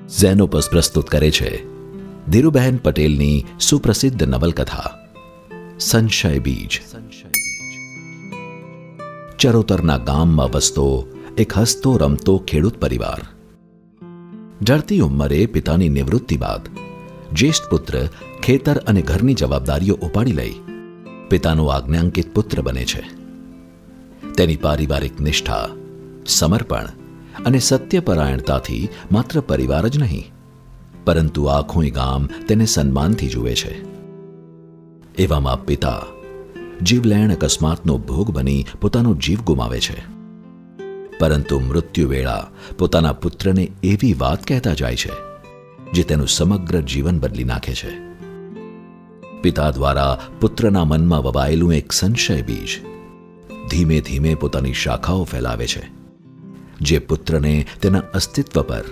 Xenopus પ્રસ્તુત કરે છે ધીરુબહેન પટેલની સુપ્રસિદ્ધ નવલકથા સંશય બીજ. ચરોતરના ગામમાં વસતો એક હસતો રમતો ખેડૂત પરિવાર. ઢળતી ઉંમરે પિતાની નિવૃત્તિ બાદ જ્યેષ્ઠ પુત્ર ખેતર અને ઘરની જવાબદારીઓ ઉપાડી લઈ પિતાનો આજ્ઞાંકિત પુત્ર બને છે. તેની પારિવારિક નિષ્ઠા, સમર્પણ અને સત્યપરાયણતાથી માત્ર પરિવાર જ નહીં પરંતુ આખું ગામ તેને સન્માનથી જુએ છે. એવામાં પિતા જીવલેણ અકસ્માતનો ભોગ બની પોતાનો જીવ ગુમાવે છે. પરંતુ મૃત્યુ વેળા પોતાના પુત્રને એવી વાત કહેતા જાય છે જે તેનું સમગ્ર જીવન બદલી નાખે છે. પિતા દ્વારા પુત્રના મનમાં વવાયેલું એક સંશય બીજ ધીમે ધીમે પોતાની શાખાઓ ફેલાવે છે, જે પુત્રને તેના અસ્તિત્વ પર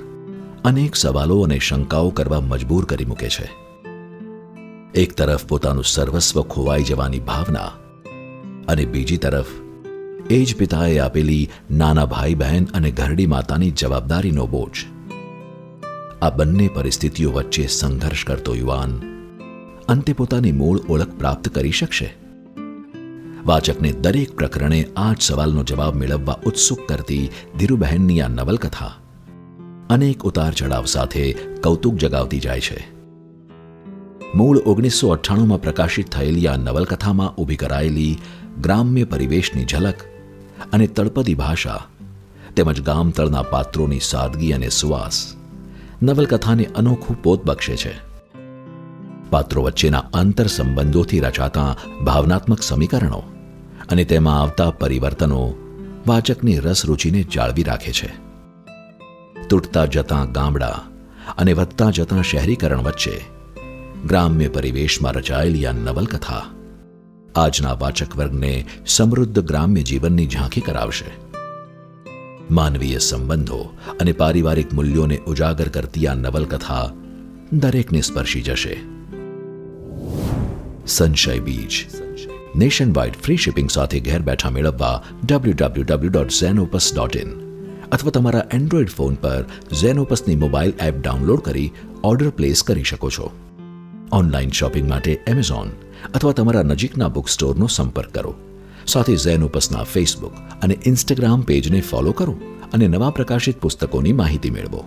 અનેક સવાલો અને શંકાઓ કરવા મજબૂર કરી મૂકે છે. એક તરફ પોતાનું સર્વસ્વ ખોવાઈ જવાની ભાવના અને બીજી તરફ એ જ પિતાએ આપેલી નાના ભાઈ બહેન અને ઘરડી માતાની જવાબદારીનો બોજ. આ બંને પરિસ્થિતિઓ વચ્ચે સંઘર્ષ કરતો યુવાન અંતે પોતાની મૂળ ઓળખ પ્રાપ્ત કરી શકશે? વાચકને દરેક પ્રકરણે આ જ સવાલનો જવાબ મેળવવા ઉત્સુક કરતી ધીરુબહેનની આ નવલકથા અનેક ઉતાર ચઢાવ સાથે કૌતુક જગાવતી જાય છે. મૂળ 1998માં પ્રકાશિત થયેલી આ નવલકથામાં ઊભી કરાયેલી ગ્રામ્ય પરિવેશની ઝલક અને તળપદી ભાષા તેમજ ગામતળના પાત્રોની સાદગી અને સુવાસ નવલકથાને અનોખું પોત બક્ષે છે. પાત્રો વચ્ચેના આંતર સંબંધોથી રચાતા ભાવનાત્મક સમીકરણો અને તેમાં આવતા પરિવર્તનો વાચકની રસરૂચિને જાળવી રાખે છે. તૂટતા જતાં ગામડા અને વધતા જતાં શહેરીકરણ વચ્ચે ગ્રામ્ય પરિવેશમાં રચાયેલી આ નવલકથા આજના વાચક વર્ગને સમૃદ્ધ ગ્રામ્ય જીવનની ઝાંખી કરાવશે. માનવીય સંબંધો અને પારિવારિક મૂલ્યોને ઉજાગર કરતી આ નવલકથા દરેકને સ્પર્શી જશે. સંશય બીજ નેશન વાઇડ ફ્રી શિપિંગ સાથે ઘેર બેઠા મેળવવા www.zenopus.in અથવા તમારા એન્ડ્રોઇડ ફોન પર ઝેનોપસની મોબાઈલ એપ ડાઉનલોડ કરી ઓર્ડર પ્લેસ કરી શકો છો. ઓનલાઈન શોપિંગ માટે એમેઝોન અથવા તમારા નજીકના બુક સ્ટોરનો સંપર્ક કરો. સાથે ઝેનોપસના ફેસબુક અને ઇન્સ્ટાગ્રામ પેજને ફોલો કરો અને નવા પ્રકાશિત પુસ્તકોની માહિતી મેળવો.